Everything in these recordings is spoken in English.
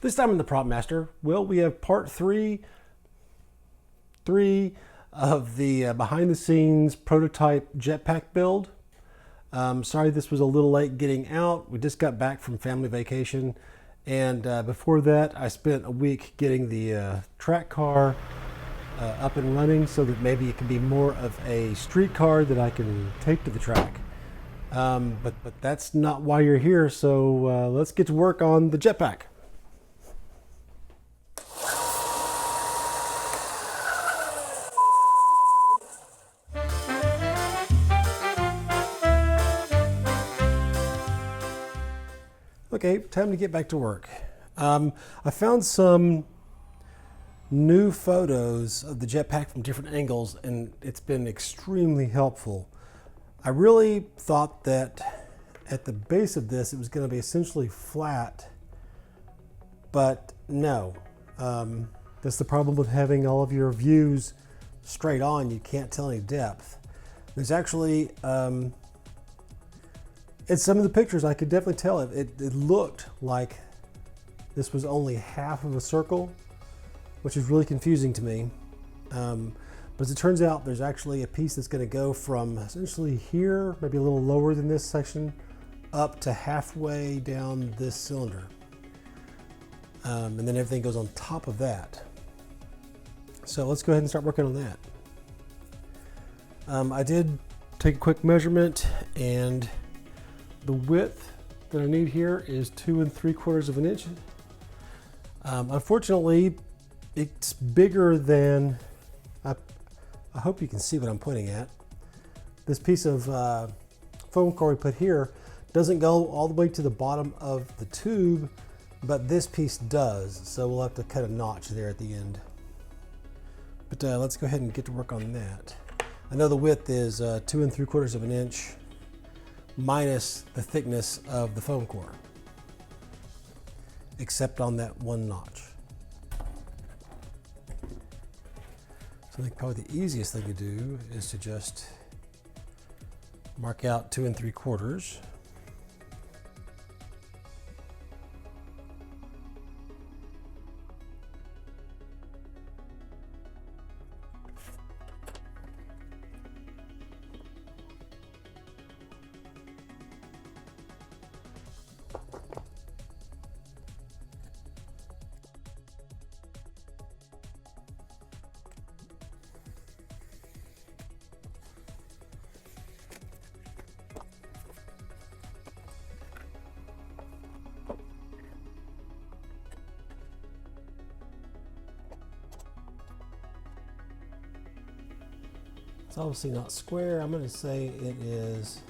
This time in the Prop Master, well, we have part three of the behind the scenes prototype jetpack build. Sorry this was a little late getting out. We just got back from family vacation, and before that I spent a week getting the track car up and running so that maybe it can be more of a street car that I can take to the track. But that's not why you're here, so let's get to work on the jetpack. Okay, time to get back to work. I found some new photos of the jetpack from different angles, and it's been extremely helpful. I really thought that at the base of this it was going to be essentially flat, but no. That's the problem with having all of your views straight on. You can't tell any depth. There's actually in some of the pictures, I could definitely tell it looked like this was only half of a circle, which is really confusing to me. But as it turns out, there's actually a piece that's going to go from essentially here, maybe a little lower than this section, up to halfway down this cylinder. And then everything goes on top of that. So let's go ahead and start working on that. I did take a quick measurement, and the width that I need here is 2 3/4 of an inch. Unfortunately, it's bigger than, I hope you can see what I'm pointing at. This piece of foam core we put here doesn't go all the way to the bottom of the tube, but this piece does. So we'll have to cut a notch there at the end. But let's go ahead and get to work on that. I know the width is 2 3/4 of an inch minus the thickness of the foam core, except on that one notch. So I think probably the easiest thing to do is to just mark out 2 3/4. It's obviously not square. I'm going to say it is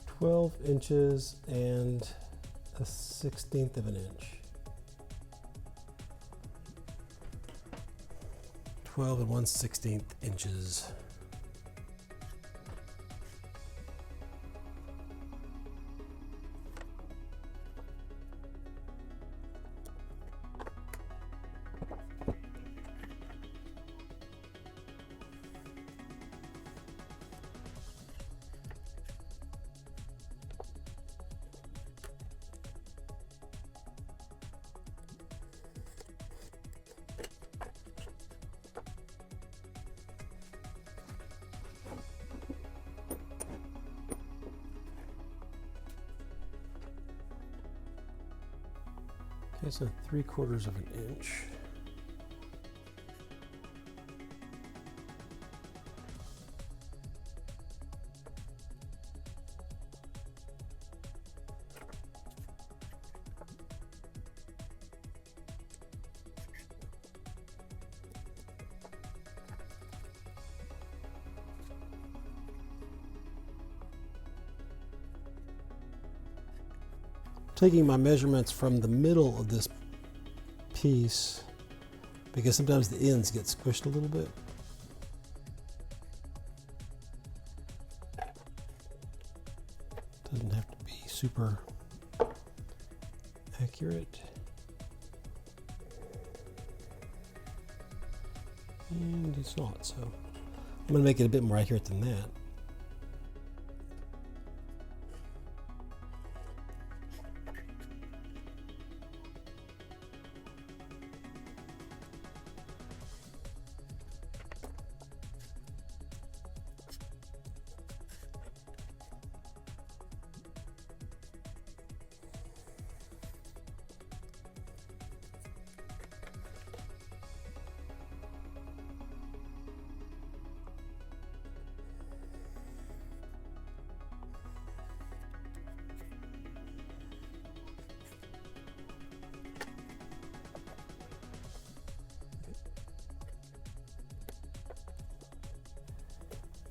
12 inches and 1/16 of an inch. 12 and 1/16 inches. Okay, so 3/4 of an inch. Taking my measurements from the middle of this piece, because sometimes the ends get squished a little bit. Doesn't have to be super accurate. And it's not, so I'm going to make it a bit more accurate than that.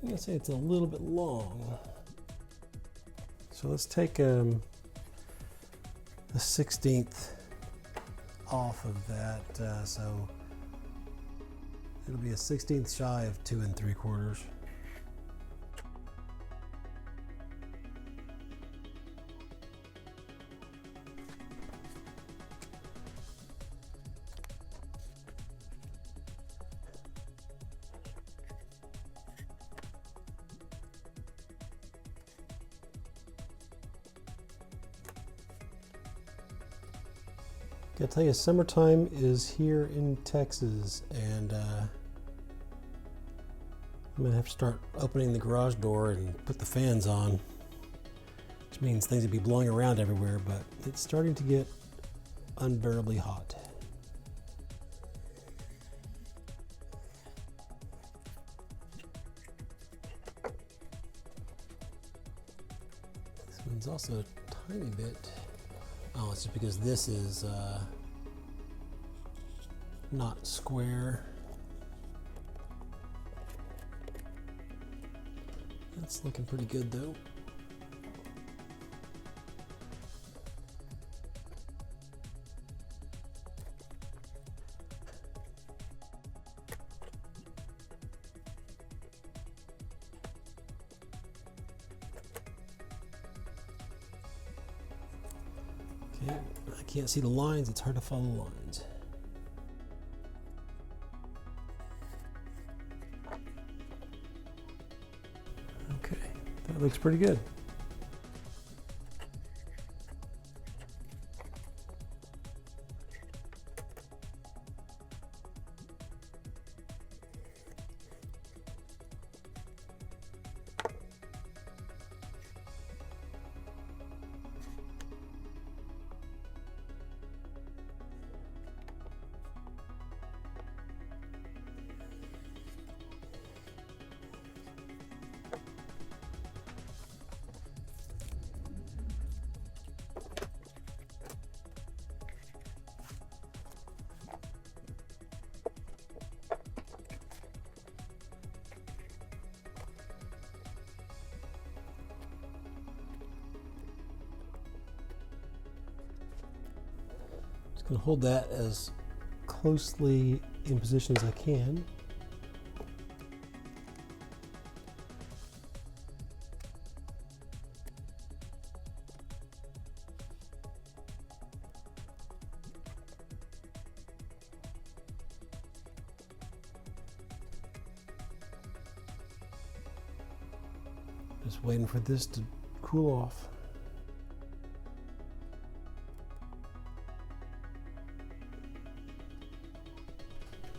I'm gonna say it's a little bit long. So let's take a 1/16 off of that, so it'll be a 1/16 shy of 2 3/4. Gotta tell you, summertime is here in Texas, and I'm gonna have to start opening the garage door and put the fans on, which means things will be blowing around everywhere, but it's starting to get unbearably hot. This one's also a tiny bit. Oh, it's just because this is not square. That's looking pretty good though. Okay, I can't see the lines, it's hard to follow the lines. Okay, that looks pretty good. Just going to hold that as closely in position as I can. Just waiting for this to cool off.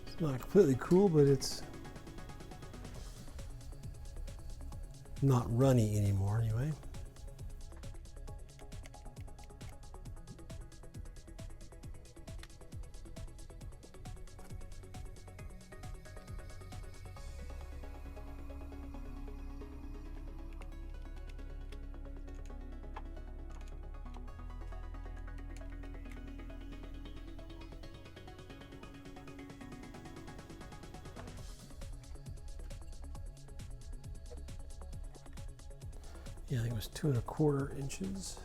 It's not completely cool, but it's not runny anymore anyway. Yeah, I think it was 2 1/4 inches.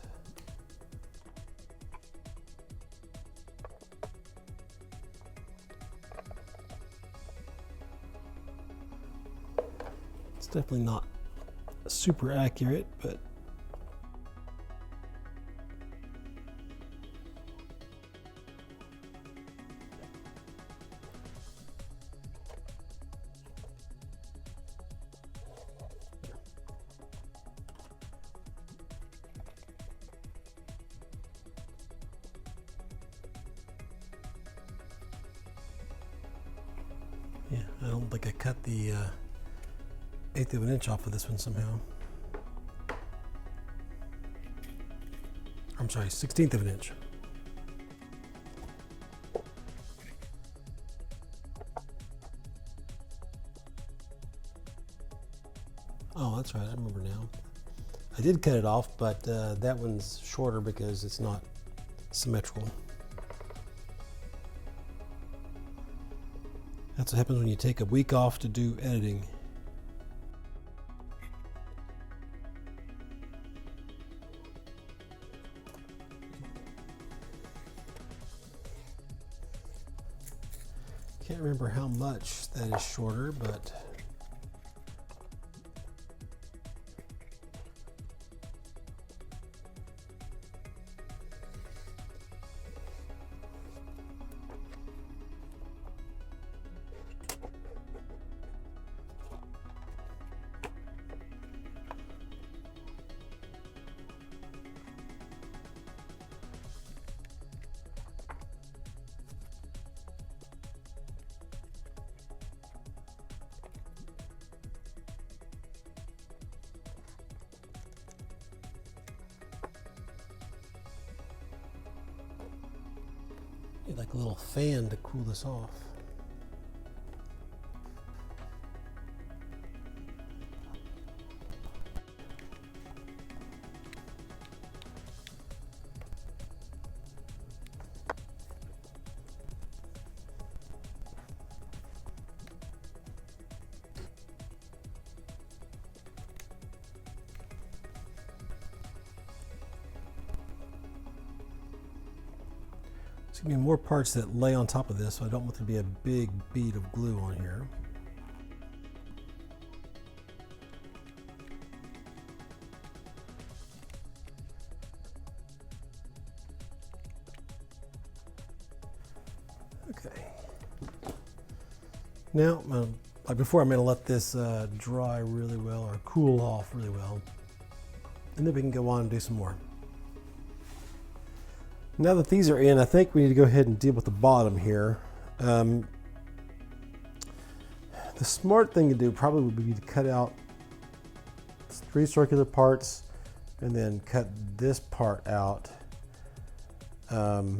It's definitely not super accurate, but yeah, I don't think I cut the 1/8 of an inch off of this one somehow. I'm sorry, 1/16 of an inch. Oh, that's right, I remember now. I did cut it off, but that one's shorter because it's not symmetrical. That's what happens when you take a week off to do editing. Can't remember how much that is shorter, but need like a little fan to cool this off. There's going to be more parts that lay on top of this, so I don't want there to be a big bead of glue on here. Okay. Now, like before, I'm going to let this dry really well, or cool off really well, and then we can go on and do some more. Now that these are in, I think we need to go ahead and deal with the bottom here. The smart thing to do probably would be to cut out 3 circular parts and then cut this part out. But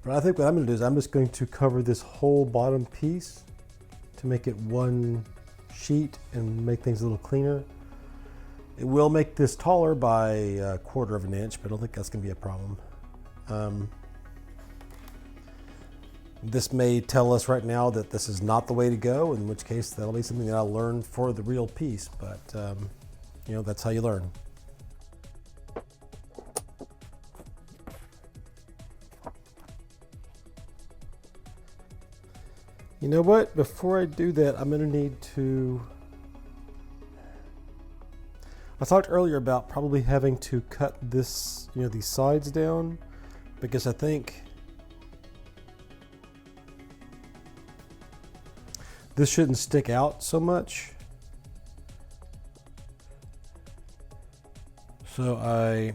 I think what I'm going to do is I'm just going to cover this whole bottom piece to make it one sheet and make things a little cleaner. It will make this taller by a 1/4 of an inch, but I don't think that's going to be a problem. This may tell us right now that this is not the way to go, in which case that'll be something that I'll learn for the real piece, but you know, that's how you learn. You know what? Before I do that, I'm going to need to... I talked earlier about probably having to cut this, you know, these sides down, because I think this shouldn't stick out so much. So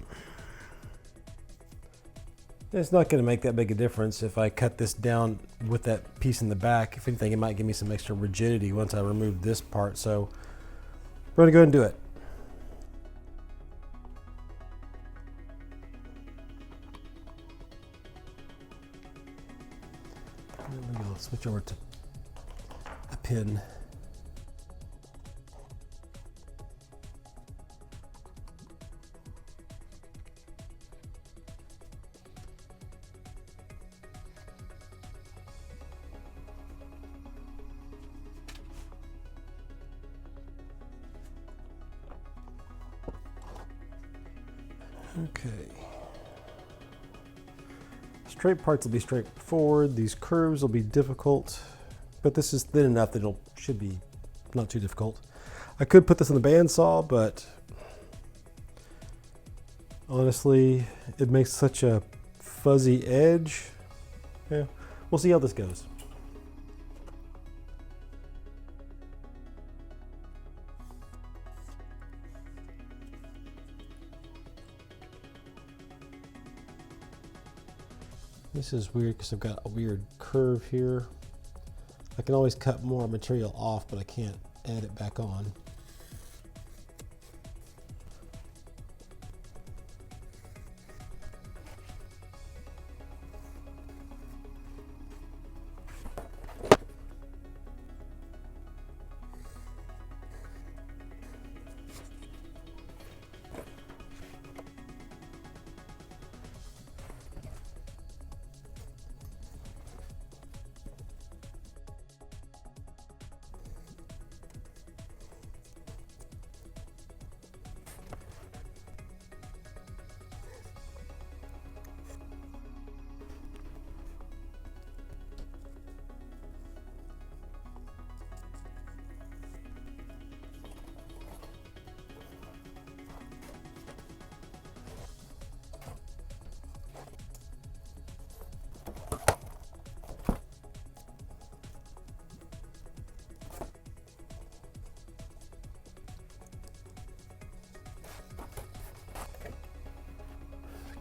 it's not going to make that big a difference if I cut this down with that piece in the back. If anything, it might give me some extra rigidity once I remove this part. So we're going to go ahead and do it. Maybe I'll switch over to a pin. Okay. Straight parts will be straightforward. These curves will be difficult, but this is thin enough that it should be not too difficult. I could put this on the bandsaw, but honestly, it makes such a fuzzy edge. Yeah, we'll see how this goes. This is weird because I've got a weird curve here. I can always cut more material off, but I can't add it back on.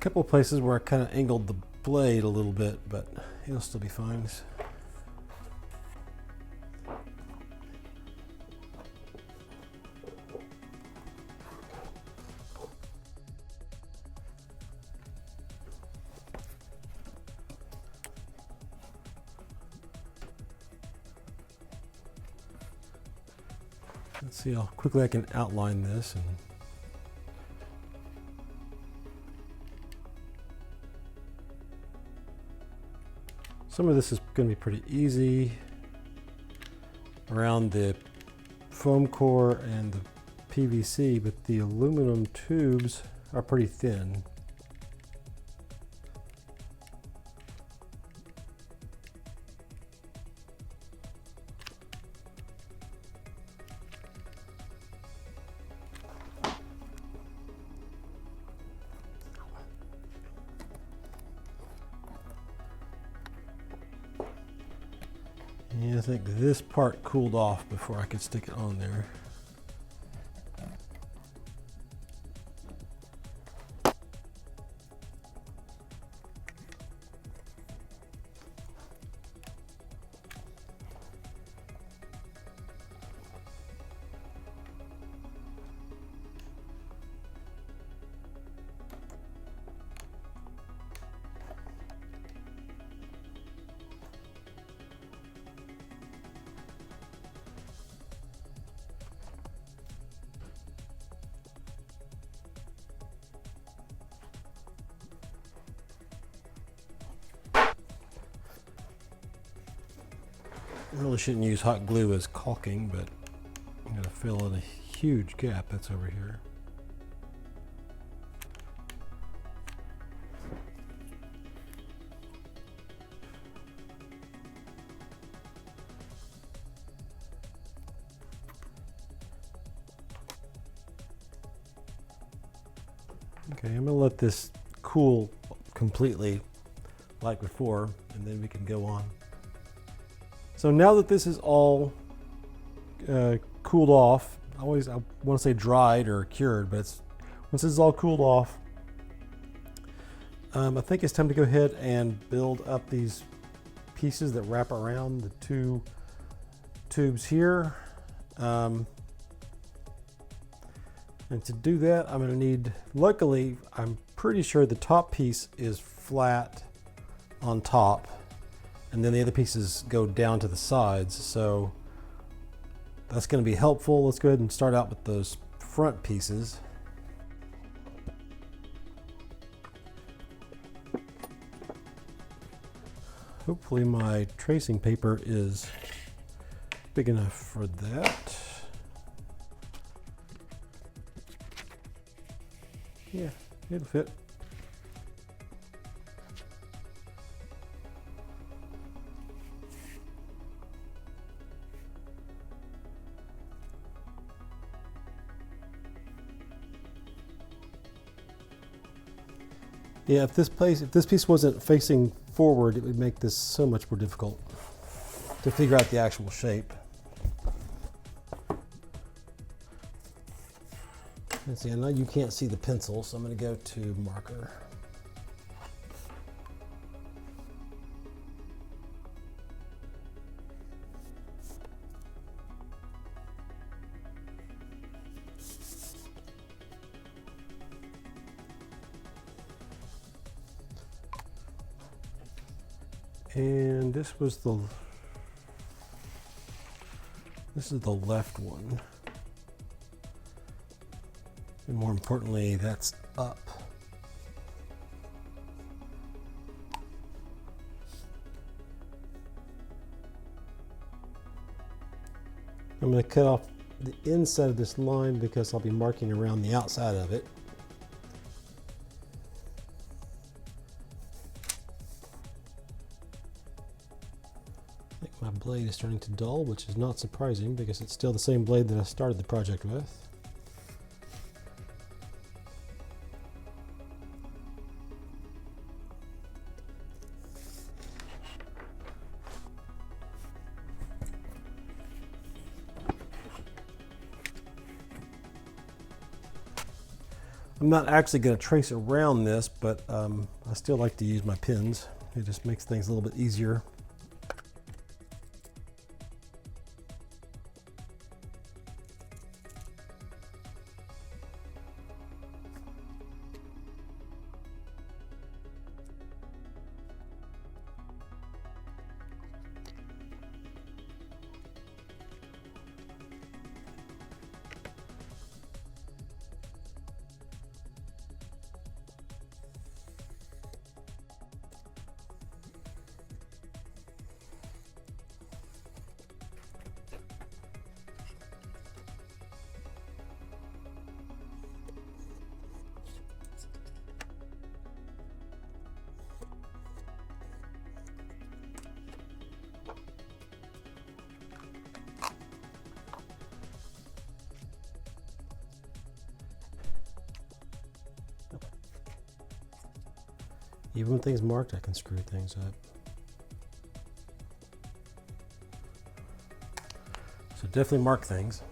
couple of places where I kind of angled the blade a little bit, but it'll still be fine. Let's see how quickly I can outline this. And some of this is going to be pretty easy around the foam core and the PVC, but the aluminum tubes are pretty thin. Yeah, I think this part cooled off before I could stick it on there. I really shouldn't use hot glue as caulking, but I'm going to fill in a huge gap that's over here. Okay, I'm going to let this cool completely like before, and then we can go on. So now that this is all cooled off, I want to say dried or cured, but once this is all cooled off, I think it's time to go ahead and build up these pieces that wrap around the two tubes here. And to do that, I'm going to need, luckily, I'm pretty sure the top piece is flat on top, and then the other pieces go down to the sides, so that's going to be helpful. Let's go ahead and start out with those front pieces. Hopefully my tracing paper is big enough for that. Yeah, it'll fit. Yeah, if this piece wasn't facing forward, it would make this so much more difficult to figure out the actual shape. Let's see, I know you can't see the pencil, so I'm going to go to marker. And this is the left one. And more importantly, that's up. I'm going to cut off the inside of this line because I'll be marking around the outside of it. I think my blade is starting to dull, which is not surprising because it's still the same blade that I started the project with. I'm I'm not actually going to trace around this, but I still like to use my pins. It just makes things a little bit easier. Even when things marked, I can screw things up. So definitely mark things.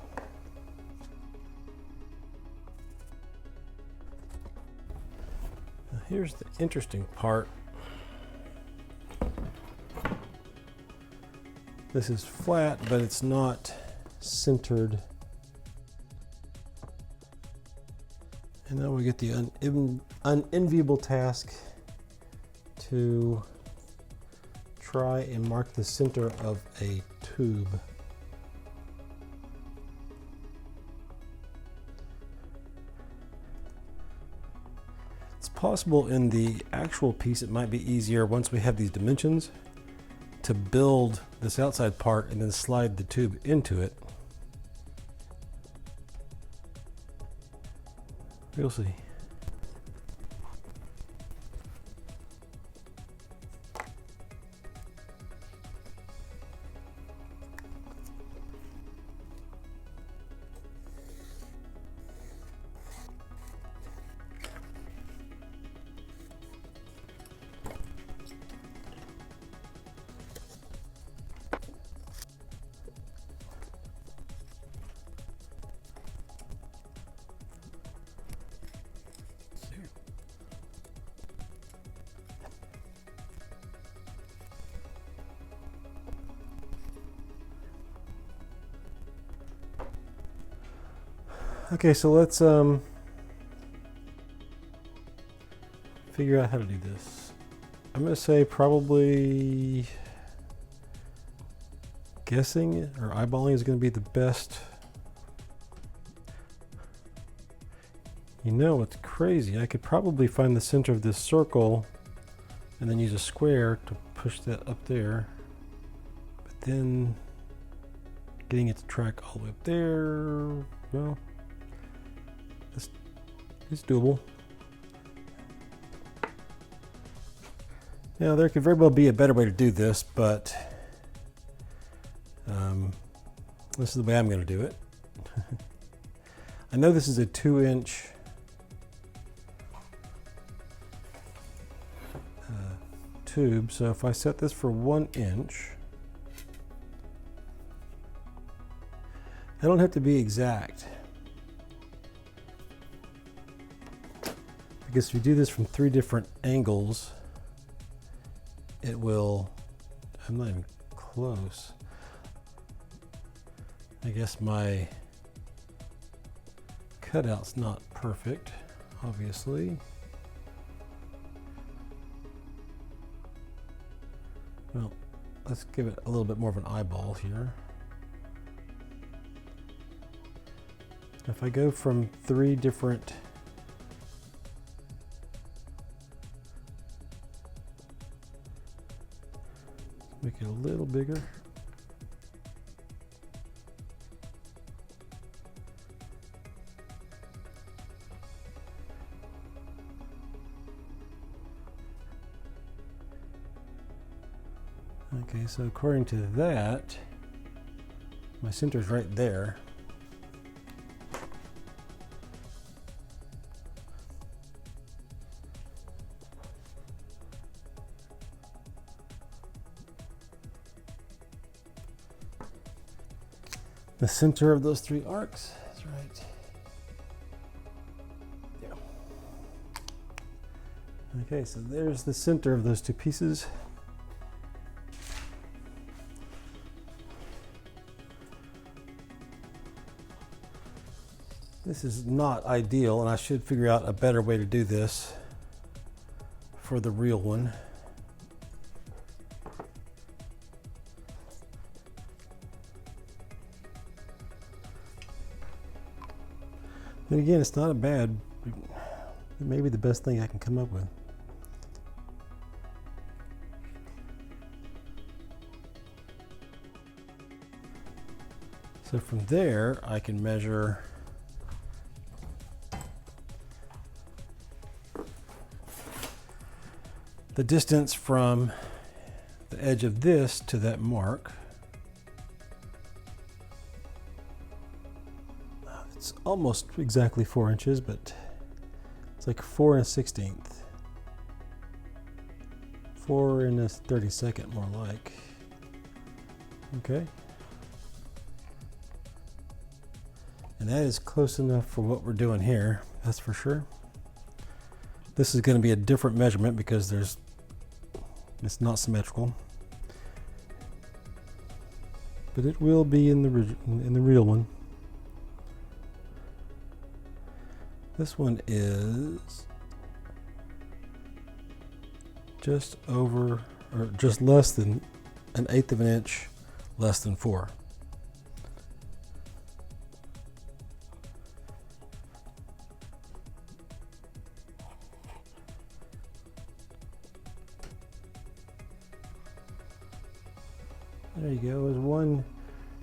Now here's the interesting part. This is flat, but it's not centered. And now we get the unenviable task to try and mark the center of a tube. It's possible in the actual piece it might be easier once we have these dimensions to build this outside part and then slide the tube into it. We'll see. Okay, so let's figure out how to do this. I'm going to say probably guessing or eyeballing is going to be the best. You know, it's crazy. I could probably find the center of this circle and then use a square to push that up there. But then getting it to track all the way up there, well, it's doable. Now there could very well be a better way to do this, but this is the way I'm going to do it. I know this is a 2-inch tube, so if I set this for 1 inch, I don't have to be exact. Because if you do this from 3 different angles, it will, I'm not even close. I guess my cutout's not perfect, obviously. Well, let's give it a little bit more of an eyeball here. If I go from 3 different make it a little bigger. Okay, so according to that, my center's right there. The center of those 3 arcs is right there. Okay, so there's the center of those two pieces. This is not ideal, and I should figure out a better way to do this for the real one. And again, it's not a bad, maybe the best thing I can come up with. So from there, I can measure the distance from the edge of this to that mark. It's almost exactly 4 inches, but it's like 4 1/16. 4 1/32 more like. Okay. And that is close enough for what we're doing here, that's for sure. This is going to be a different measurement because it's not symmetrical. But it will be in the real one. This one is just over, or just less than 1/8 of an inch, less than 4. There you go. There's one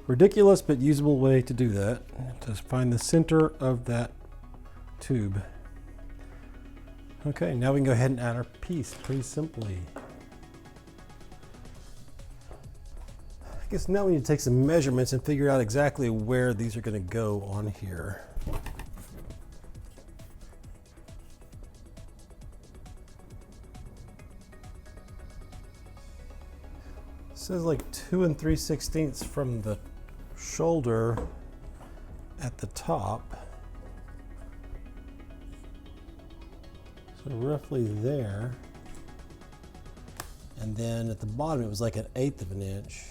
ridiculous but usable way to do that. To find the center of that tube. Okay, now we can go ahead and add our piece pretty simply. I guess now we need to take some measurements and figure out exactly where these are going to go on here. It says like 2 3/16 from the shoulder at the top. So roughly there. And then at the bottom it was like 1/8 of an inch.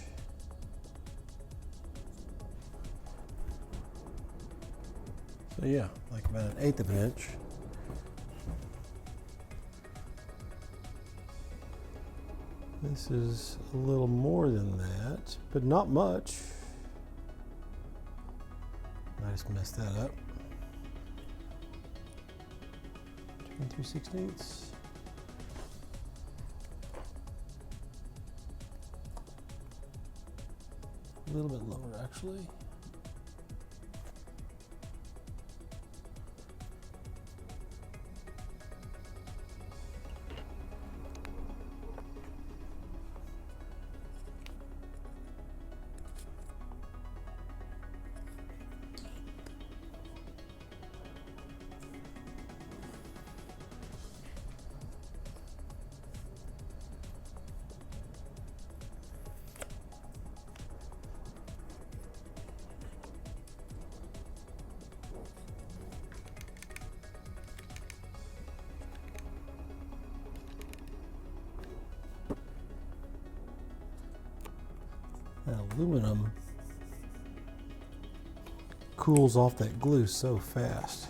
So yeah, like about 1/8 of an inch. This is a little more than that, but not much. I just messed that up. 2 3/16. A little bit lower, actually. That aluminum cools off that glue so fast.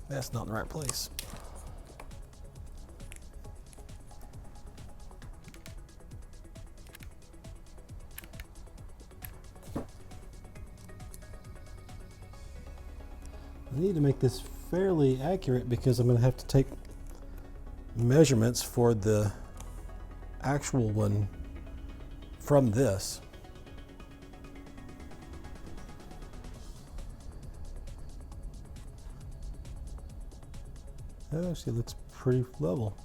That's not in the right place. I need to make this fairly accurate because I'm going to have to take measurements for the actual one from this. That actually looks pretty level.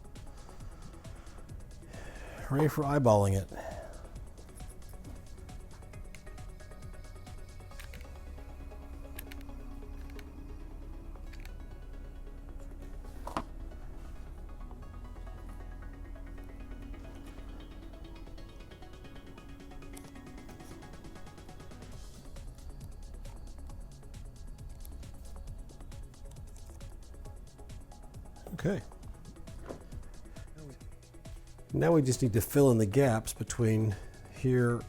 Ready for eyeballing it. Okay. Now we just need to fill in the gaps between here,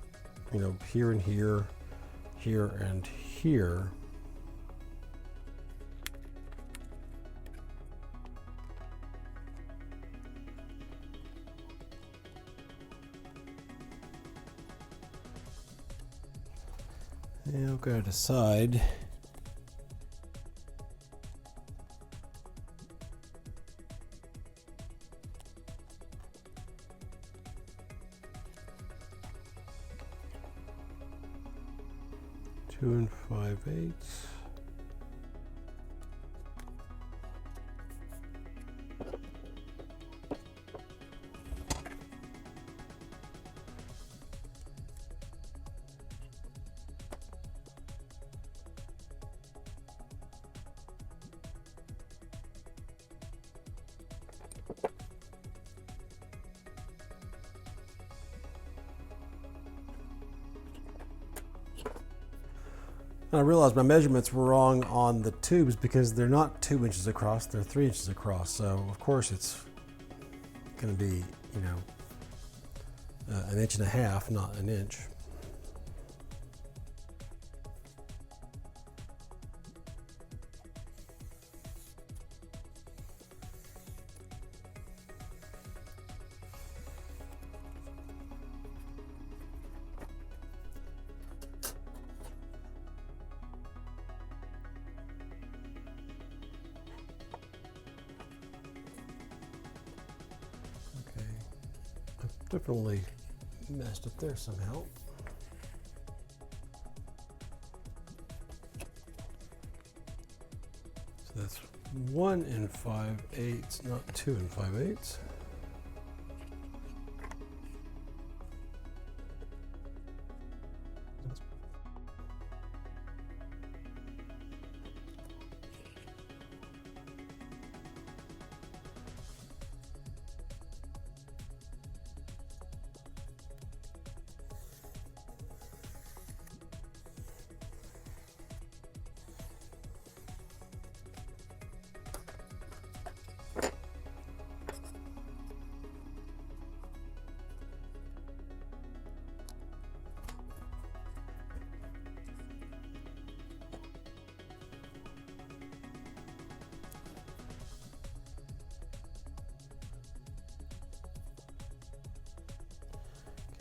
here and here, here and here. And I'll go to the side. Two 5/8. I realized my measurements were wrong on the tubes because they're not 2 inches across, they're 3 inches across. So of course it's going to be, an inch and a half, not an inch. Definitely messed up there somehow. So that's 1 5/8, not 2 5/8.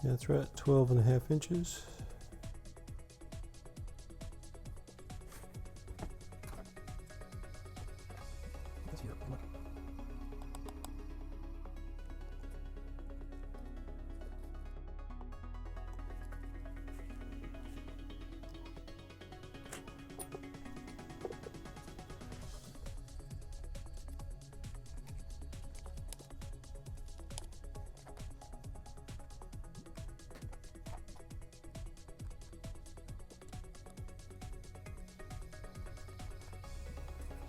That's right, 12.5 inches.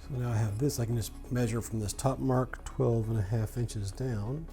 So now I have this, I can just measure from this top mark 12.5 inches down.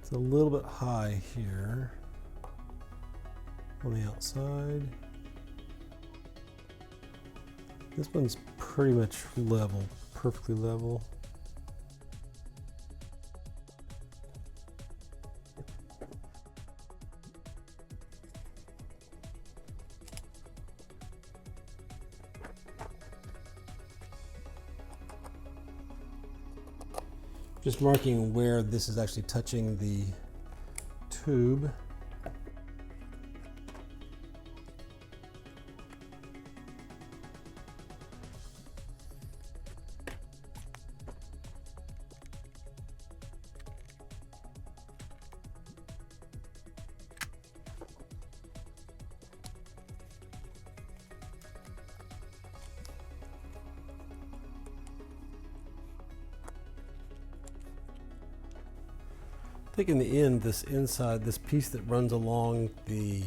It's a little bit high here on the outside. This one's pretty much level, perfectly level. Just marking where this is actually touching the tube. I think in the end, this inside, this piece that runs along the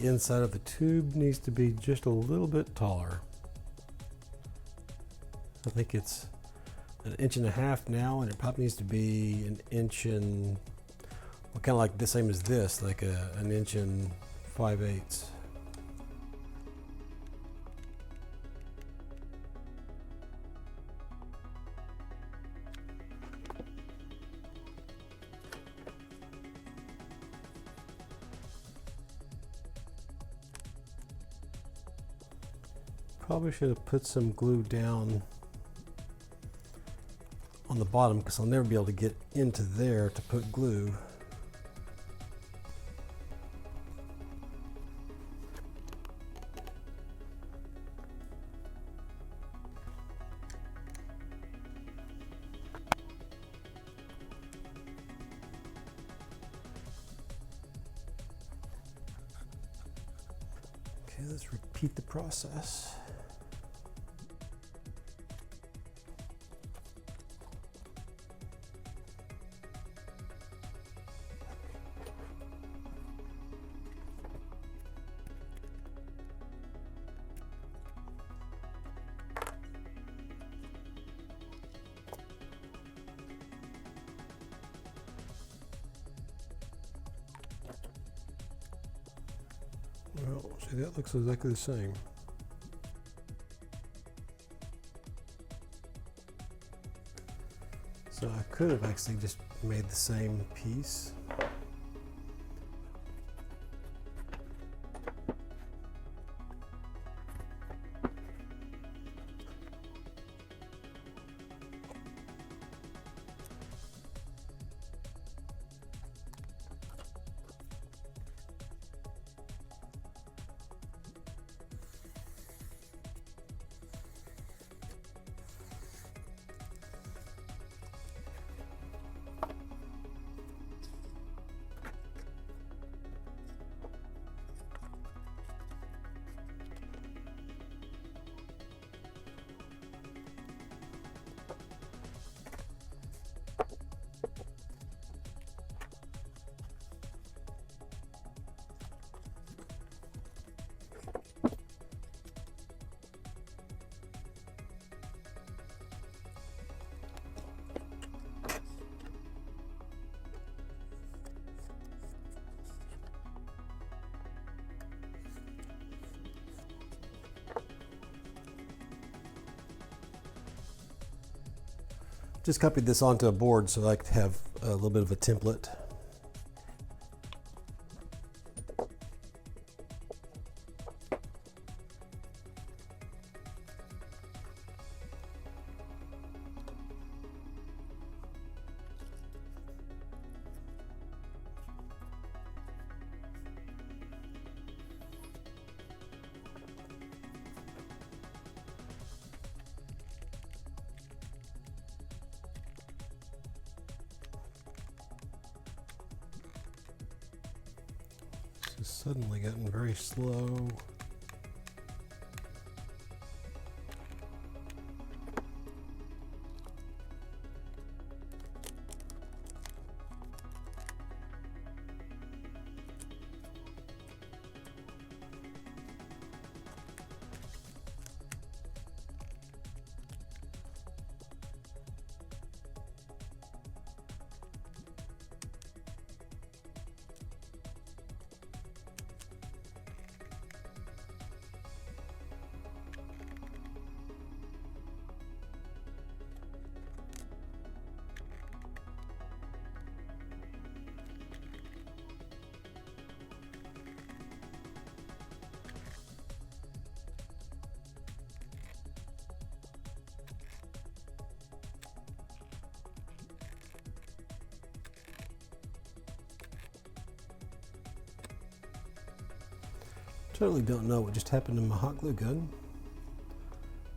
inside of the tube needs to be just a little bit taller. I think it's 1.5 inches now, and it probably needs to be 1 inch and, well, kind of like the same as this, like 1 inch and 5/8. Probably should have put some glue down on the bottom because I'll never be able to get into there to put glue. Okay, let's repeat the process. Well, see, that looks exactly the same. So I could have actually just made the same piece. Just copied this onto a board so I could have a little bit of a template. It's suddenly gotten very slow. Totally don't know what just happened to my hot glue gun.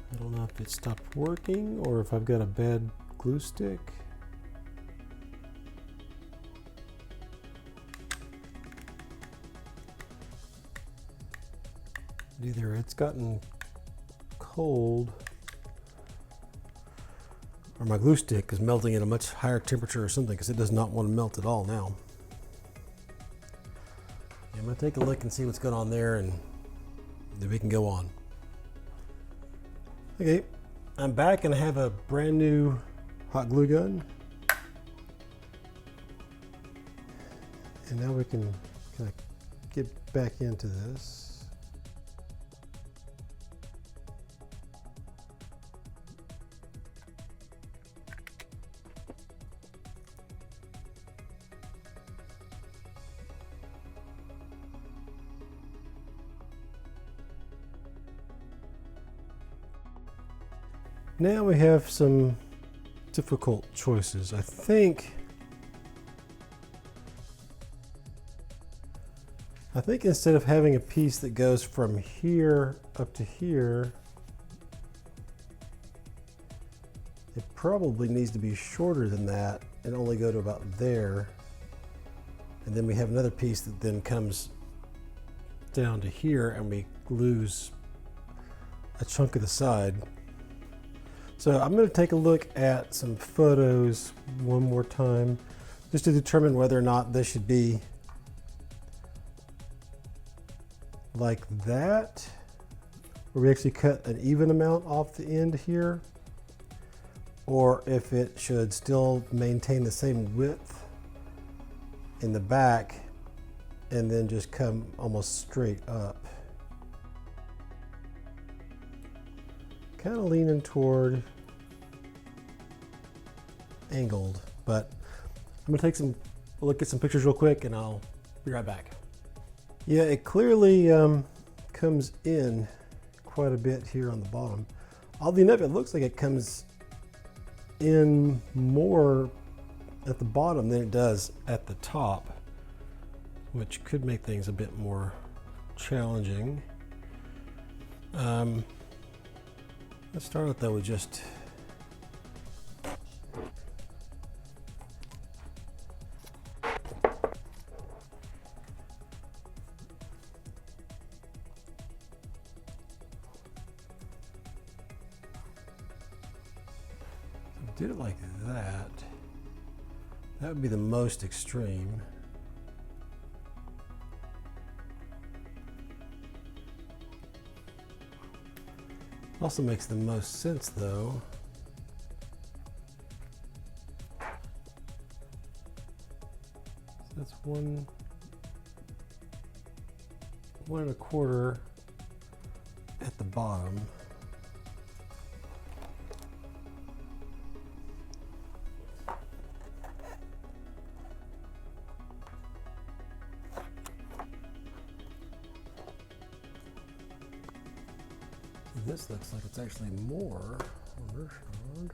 I don't know if it stopped working or if I've got a bad glue stick. Either it's gotten cold or my glue stick is melting at a much higher temperature or something, because it does not want to melt at all now. I'm going to take a look and see what's going on there, and then we can go on. Okay, I'm back and I have a brand new hot glue gun. And now we can kind of get back into this. Now we have some difficult choices. I think instead of having a piece that goes from here up to here, it probably needs to be shorter than that and only go to about there. And then we have another piece that then comes down to here, and we lose a chunk of the side. So I'm going to take a look at some photos one more time just to determine whether or not this should be like that, where we actually cut an even amount off the end here, or if it should still maintain the same width in the back and then just come almost straight up. Kind of leaning toward angled, but I'm gonna take a look at some pictures real quick and I'll be right back. Yeah, it clearly comes in quite a bit here on the bottom. Oddly enough, it looks like it comes in more at the bottom than it does at the top, which could make things a bit more challenging. Let's start out though with just did it like that. That would be the most extreme. Also makes the most sense though. So that's 1.25 at the bottom. This looks like it's actually more on this side.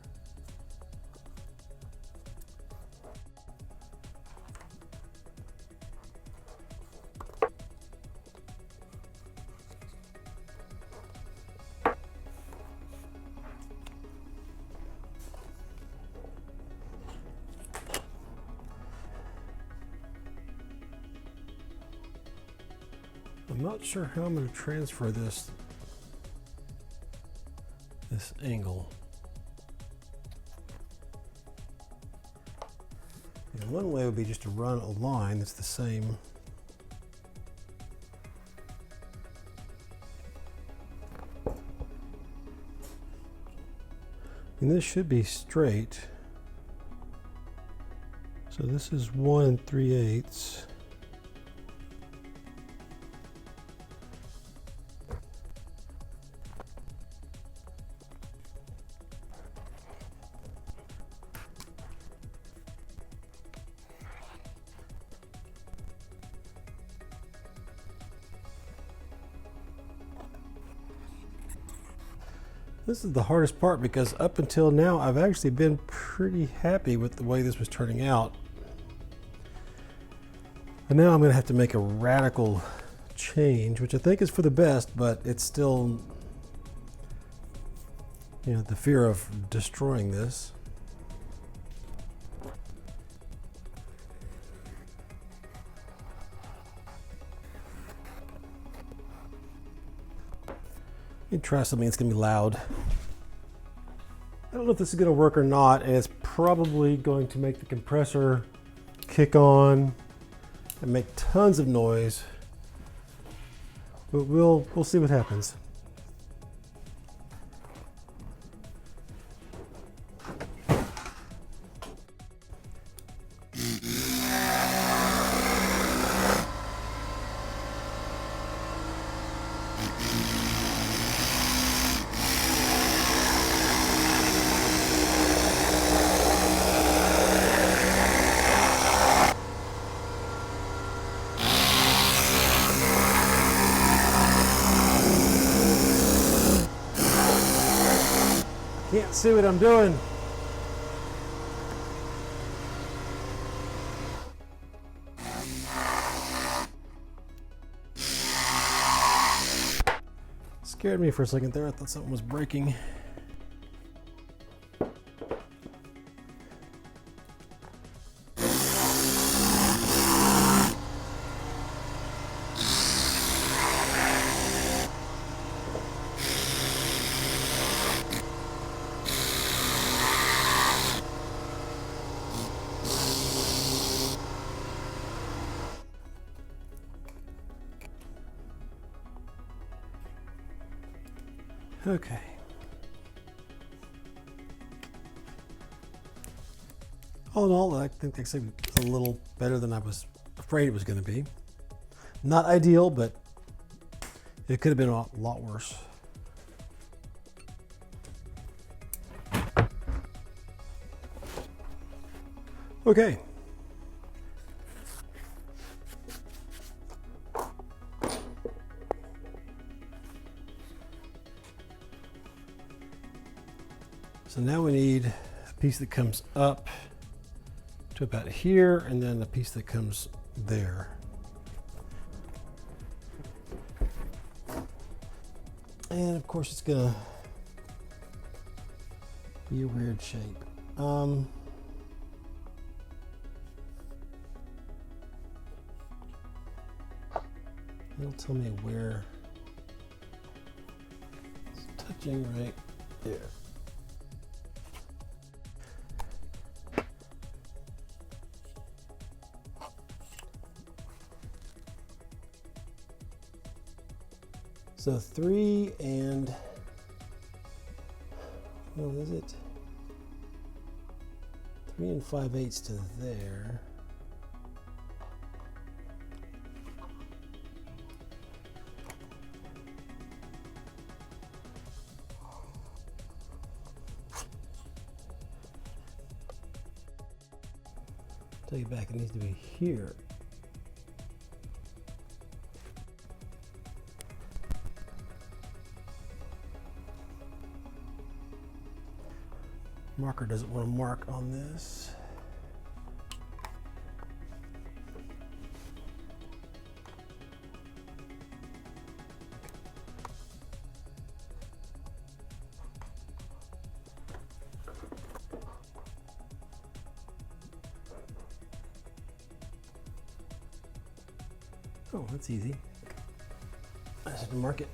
I'm not sure how I'm going to transfer this angle. And one way would be just to run a line that's the same. And this should be straight. So this is 1 3/8. This is the hardest part because up until now I've actually been pretty happy with the way this was turning out. And now I'm going to have to make a radical change, which I think is for the best, but it's still, you know, the fear of destroying this. Let me try something that's going to be loud. I don't know if this is going to work or not, and it's probably going to make the compressor kick on and make tons of noise, but we'll see what happens. Can't see what I'm doing. Scared me for a second there. I thought something was breaking. Okay. All in all, I think it's a little better than I was afraid it was going to be. Not ideal, but it could have been a lot worse. Okay. So now we need a piece that comes up to about here, and then a piece that comes there. And of course it's gonna be a weird shape. It'll tell me where it's touching right there. So 3 and, what is it? 3 5/8 to there. Take it back, it needs to be here. Marker doesn't want to mark on this. Oh, that's easy. I just have to mark it.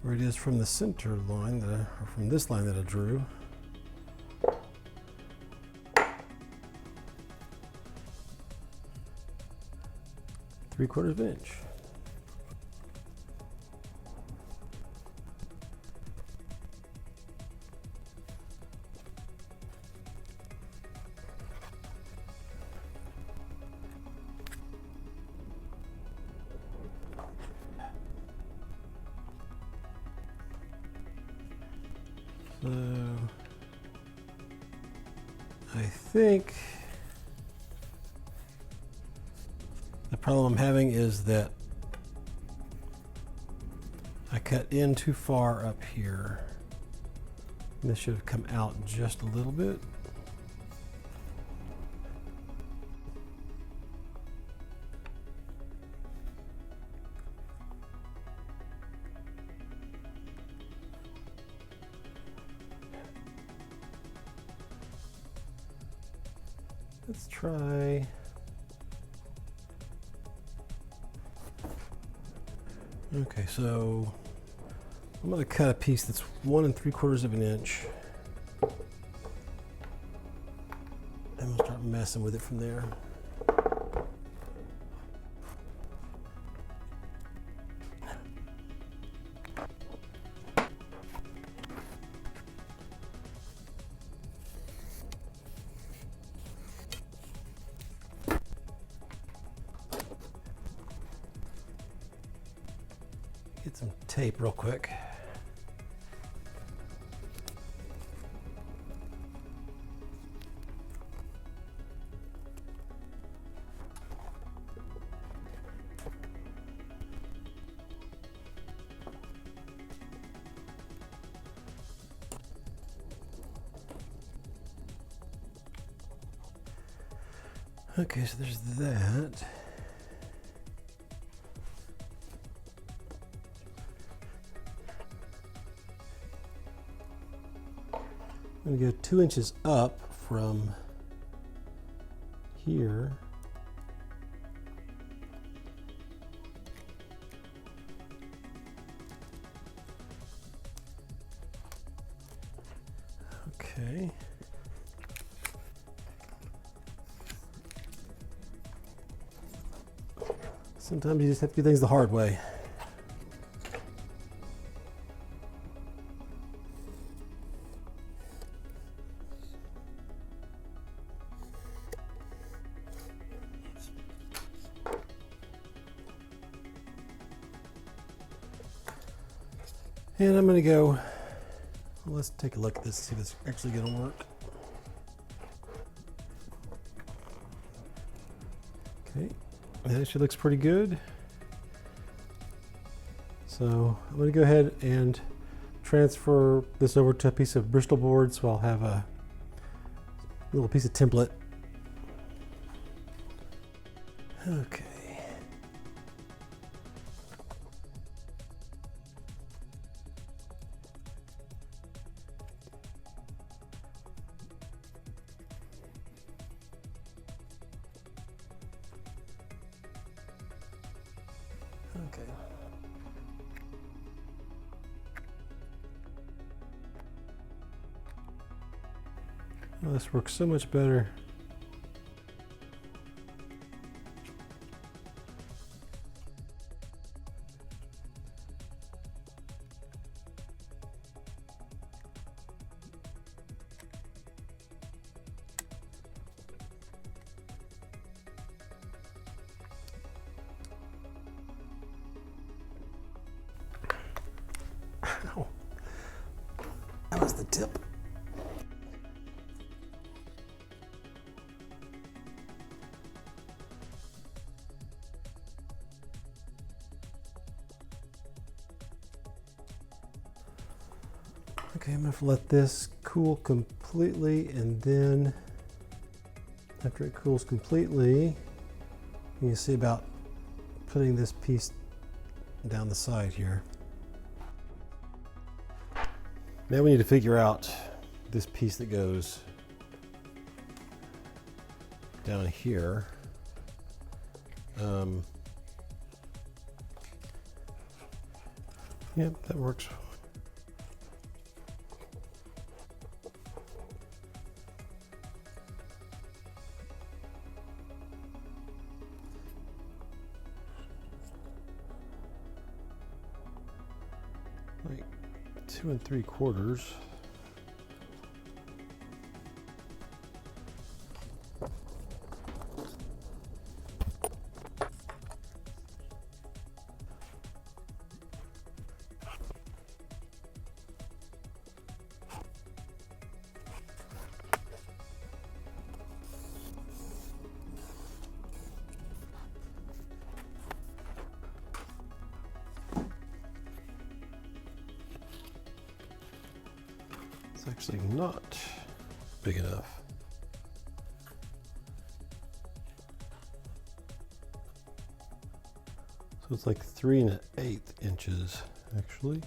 Where it is from the center line or from this line that I drew. Three-quarters of an inch. So I think the problem I'm having is that I cut in too far up here. This should have come out just a little bit. Let's try Okay, so I'm going to cut a piece that's 1 3/4 of an inch. And we'll start messing with it from there. Get some tape real quick. Okay, so there's that. I'm going to go 2 inches up from here. Okay. Sometimes you just have to do things the hard way. And I'm going to go, well, let's take a look at this, see if it's actually going to work. Okay, that actually looks pretty good. So I'm going to go ahead and transfer this over to a piece of Bristol board, so I'll have a little piece of template. Okay. Okay. Oh, this works so much better. Ow. That was the tip. Okay, I'm going to let this cool completely, and then after it cools completely, you can see about putting this piece down the side here. Now we need to figure out this piece that goes down here. Yep, that works. Like 2 3/4. It's actually not big enough. So it's like 3 1/8 inches, actually.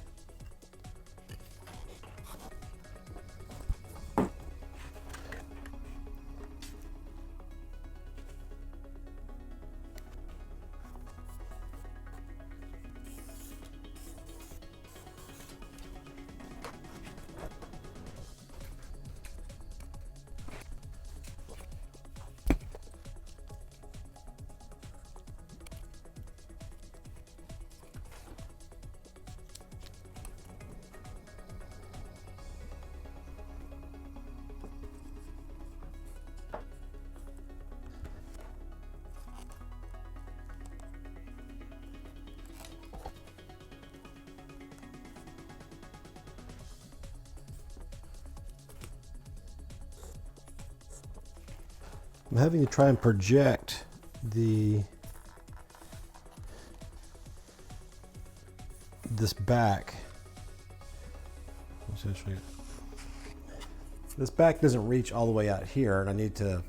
I'm having to try and project this back. Essentially, this back doesn't reach all the way out here, and I need to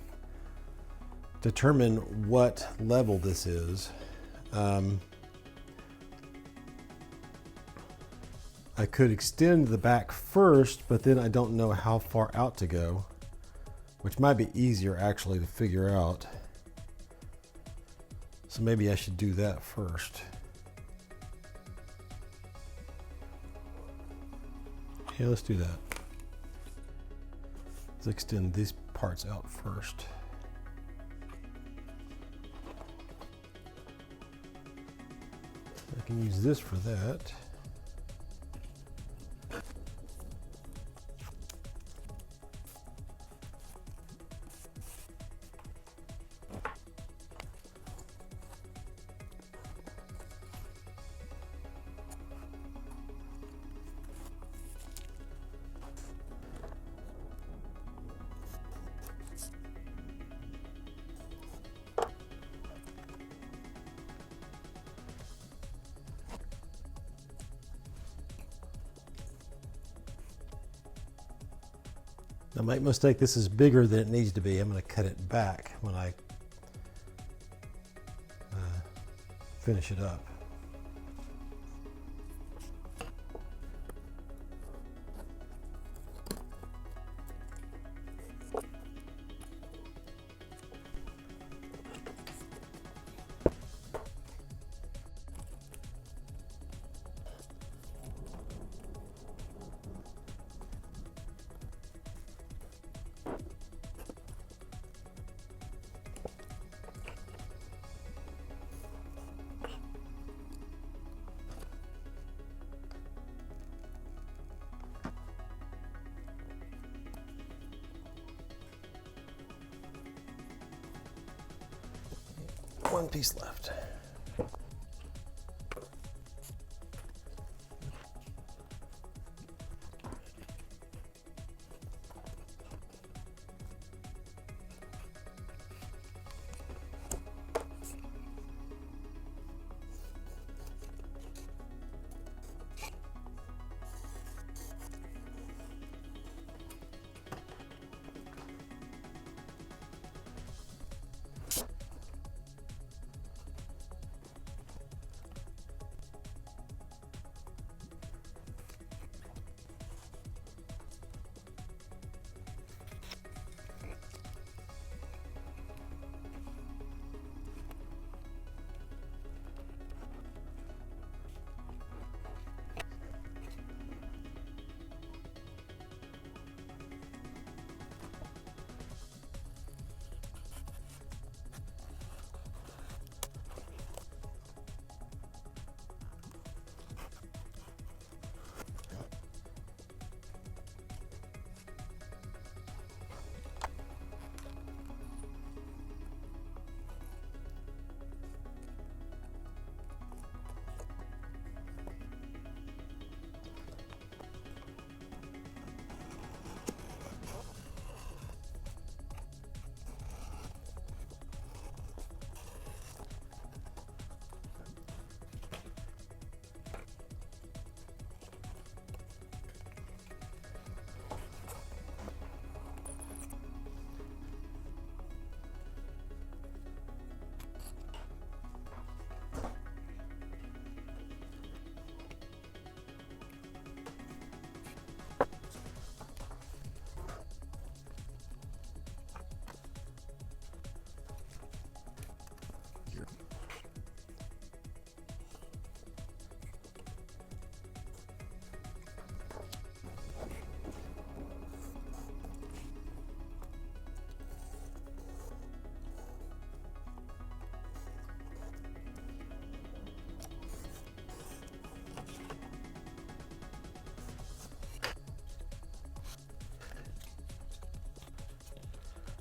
determine what level this is. I could extend the back first, but then I don't know how far out to go, which might be easier actually to figure out. So maybe I should do that first. Yeah, let's do that. Let's extend these parts out first. I can use this for that. Now, make no mistake, this is bigger than it needs to be. I'm going to cut it back when I finish it up. One piece left.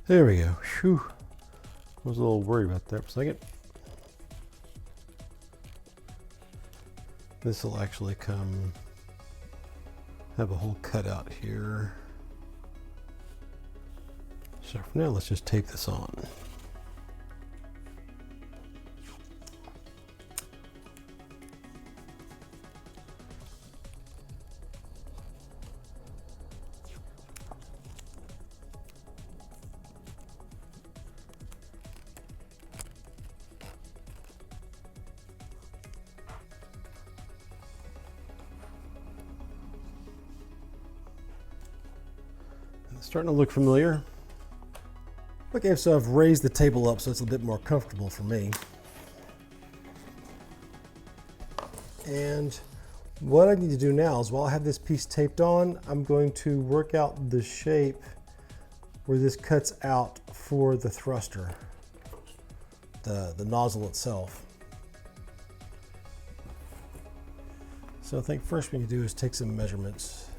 There we go. Whew. I was a little worried about that for a second. This will actually have a hole cut out here. So for now, let's just tape this on. It's starting to look familiar. Okay, so I've raised the table up so it's a bit more comfortable for me. And what I need to do now is, while I have this piece taped on, I'm going to work out the shape where this cuts out for the thruster, the nozzle itself. So I think first we need to do is take some measurements.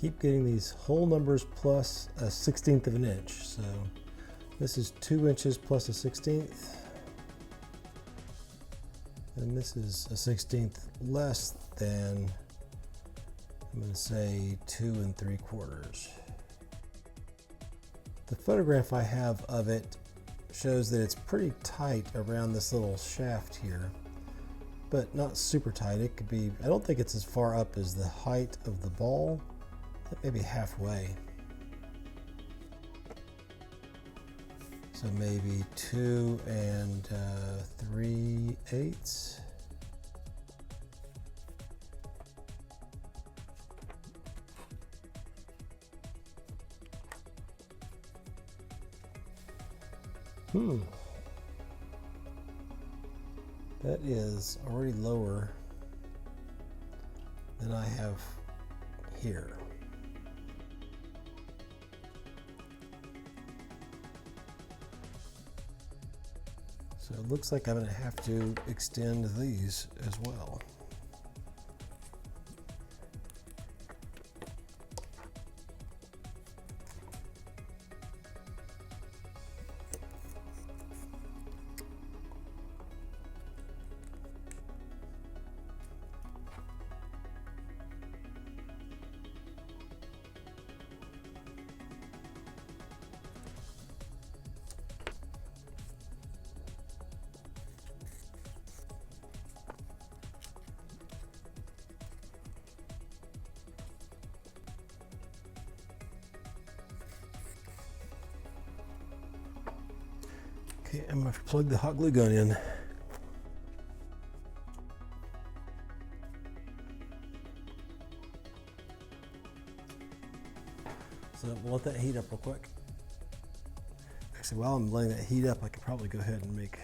Keep getting these whole numbers plus a 1/16 of an inch. So this is 2 inches plus a 1/16. And this is a 1/16 less than, I'm going to say 2 3/4. The photograph I have of it shows that it's pretty tight around this little shaft here, but not super tight. It could be, I don't think it's as far up as the height of the ball. Maybe halfway. So maybe 2 3/8. That is already lower than I have here. So it looks like I'm going to have to extend these as well. Okay, I'm going to plug the hot glue gun in. So we'll let that heat up real quick. Actually, while I'm letting that heat up, I could probably go ahead and make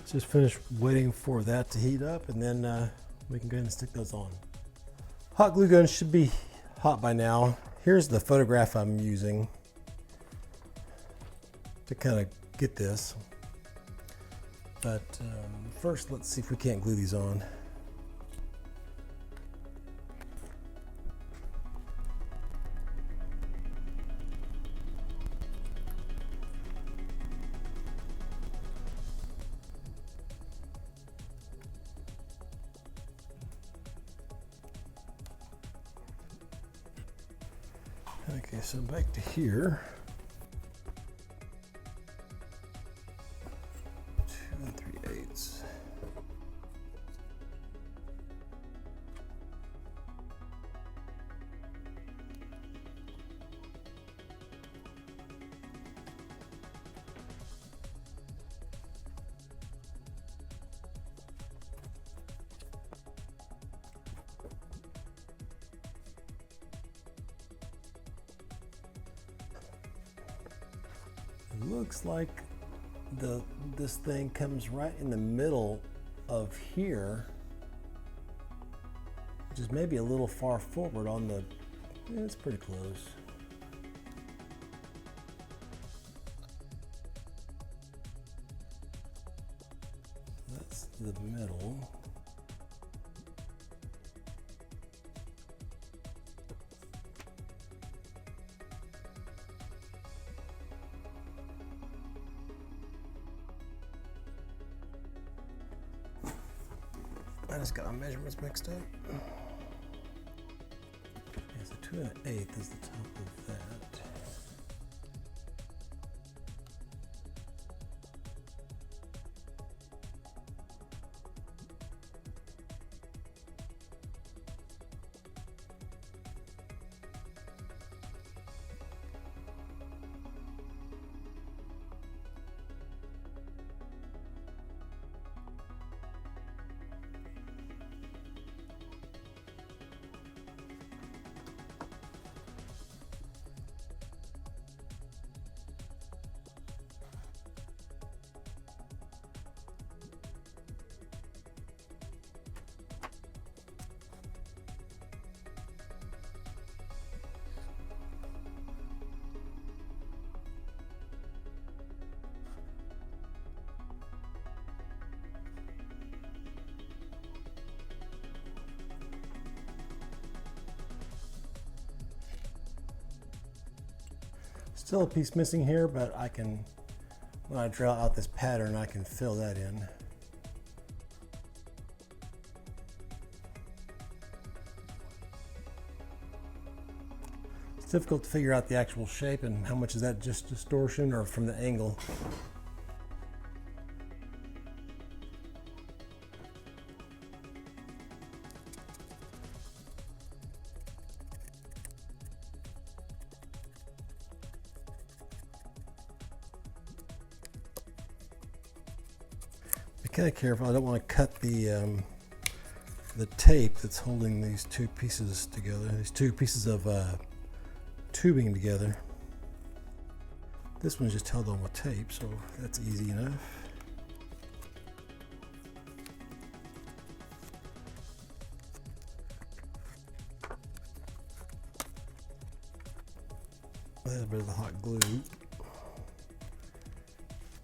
just finish waiting for that to heat up, and then we can go ahead and stick those on. Hot glue gun should be hot by now. Here's the photograph I'm using to kind of get this. But first, let's see if we can't glue these on. Okay, so back to here. 2 3/8. looks like this thing comes right in the middle of here, which is maybe a little far forward on the, it's pretty close. That's the middle. I just got my measurements mixed up. Yeah, so 2 1/8 is the top of that. Still a piece missing here, but I can, when I draw out this pattern, I can fill that in. It's difficult to figure out the actual shape and how much is that just distortion or from the angle. Be kind of careful. I don't want to cut the tape that's holding these two pieces together. These two pieces of tubing together. This one's just held on with tape, so that's easy enough. A little bit of the hot glue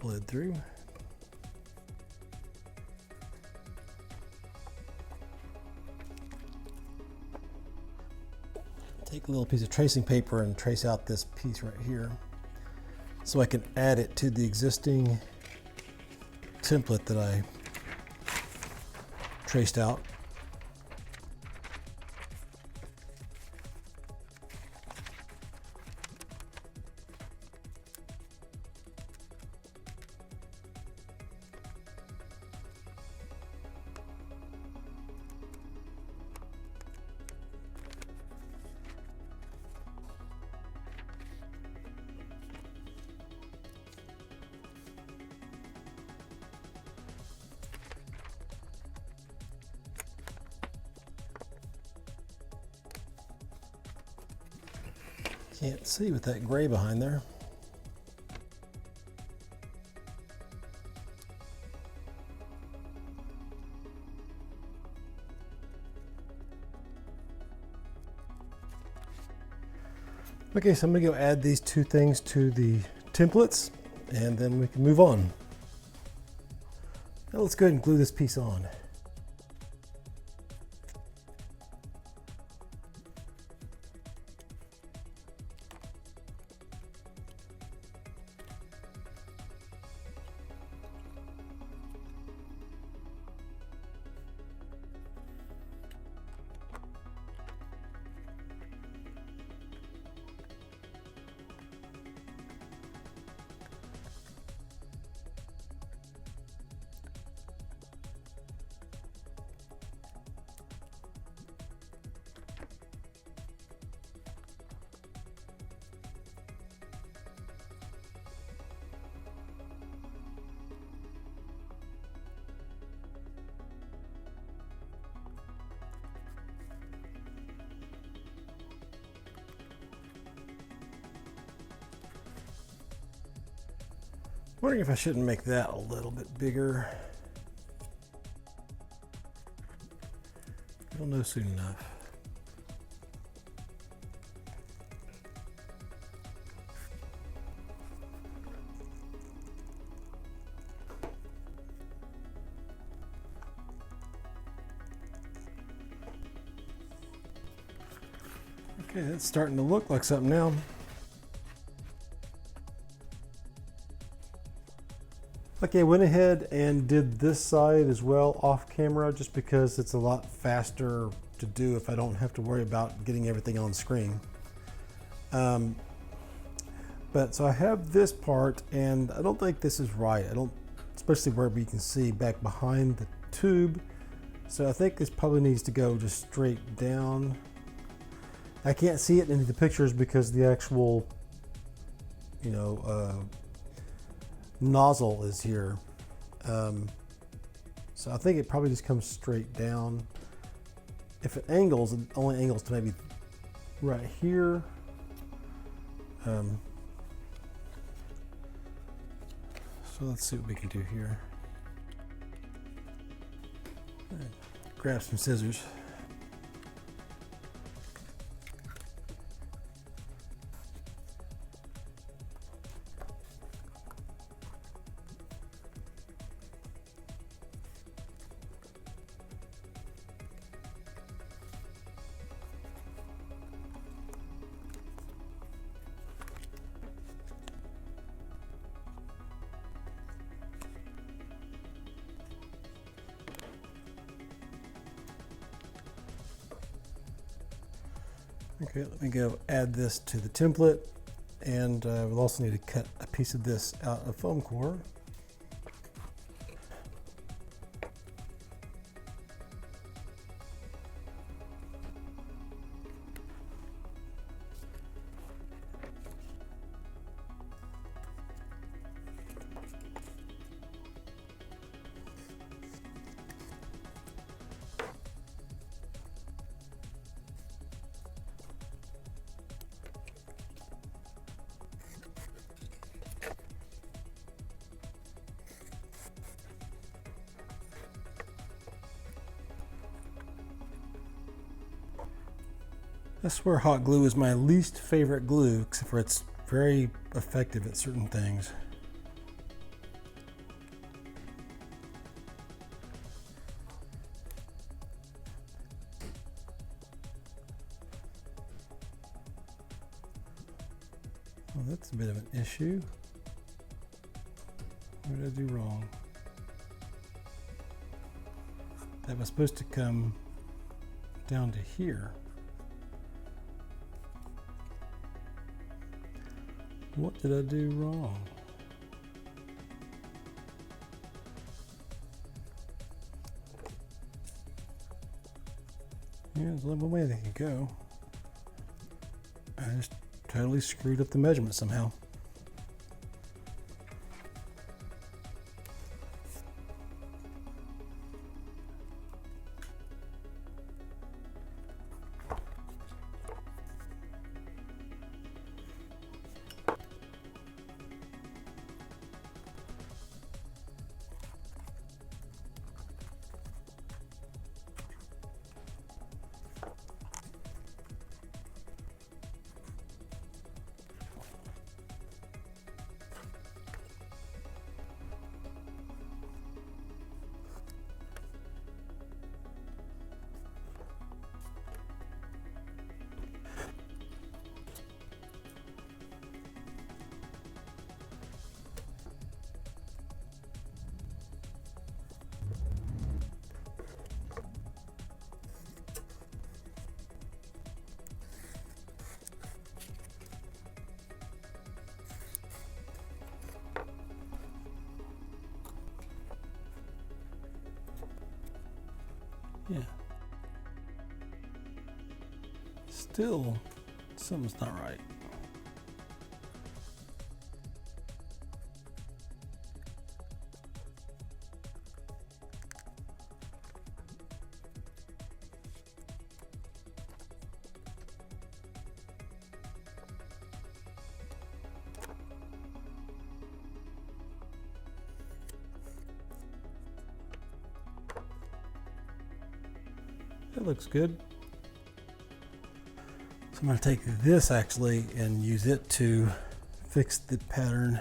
bled through. Take a little piece of tracing paper and trace out this piece right here so I can add it to the existing template that I traced out. Can't see with that gray behind there. Okay, so I'm gonna go add these two things to the templates and then we can move on. Now let's go ahead and glue this piece on. Wondering if I shouldn't make that a little bit bigger. It'll know soon enough. Okay, that's starting to look like something now. Okay, I went ahead and did this side as well off camera just because it's a lot faster to do if I don't have to worry about getting everything on screen. But so I have this part and I don't think this is right. Especially where we can see back behind the tube. So I think this probably needs to go just straight down. I can't see it in the pictures because the actual, nozzle is here. So I think it probably just comes straight down. If it angles, it only angles to maybe right here. So let's see what we can do here. Grab some scissors. Okay, let me go add this to the template, and we'll also need to cut a piece of this out of foam core. I swear hot glue is my least favorite glue, except for it's very effective at certain things. Well, that's a bit of an issue. What did I do wrong? That was supposed to come down to here. What did I do wrong? Yeah, there's only one way they can go. I just totally screwed up the measurement somehow. Yeah. Still, something's not right. That looks good. So I'm going to take this actually and use it to fix the pattern.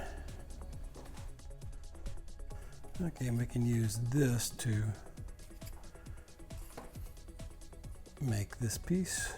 Okay, and we can use this to make this piece.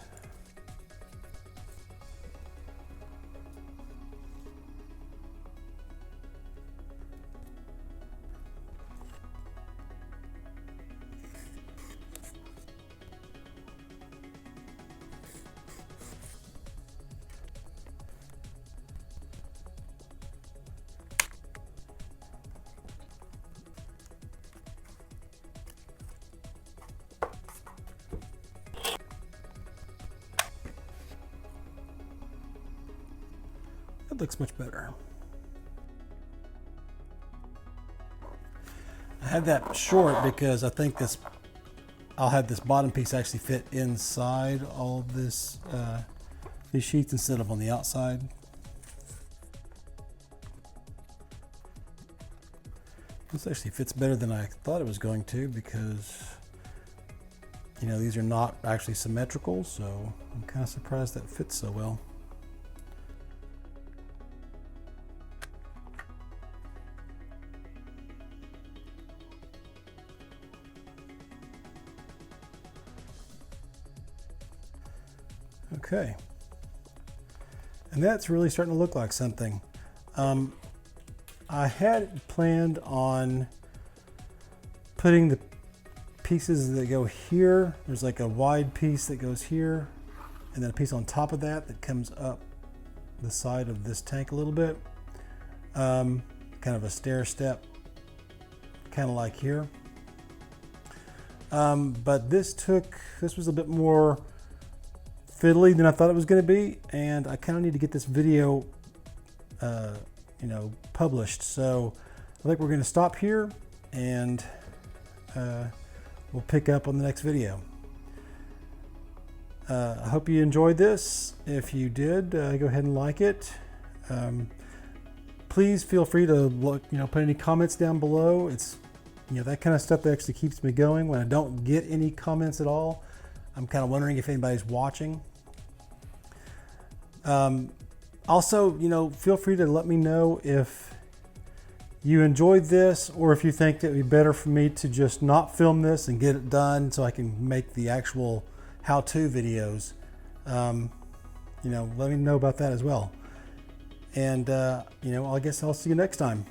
That looks much better. I had that short because I think I'll have this bottom piece actually fit inside all of this these sheets instead of on the outside. This actually fits better than I thought it was going to because, you know, these are not actually symmetrical, so I'm kind of surprised that fits so well. Okay, and that's really starting to look like something. I had planned on putting the pieces that go here. There's like a wide piece that goes here, and then a piece on top of that that comes up the side of this tank a little bit. Kind of a stair step, kind of like here. But this was a bit more fiddly than I thought it was going to be, and I kind of need to get this video you know, published. So I think we're going to stop here, and we'll pick up on the next video. I hope you enjoyed this. If you did, go ahead and like it. Please feel free to look, you know, put any comments down below. It's, you know, that kind of stuff that actually keeps me going. When I don't get any comments at all, I'm kind of wondering if anybody's watching. Also, you know, feel free to let me know if you enjoyed this, or if you think it would be better for me to just not film this and get it done so I can make the actual how-to videos. You know, let me know about that as well. And, you know, I guess I'll see you next time.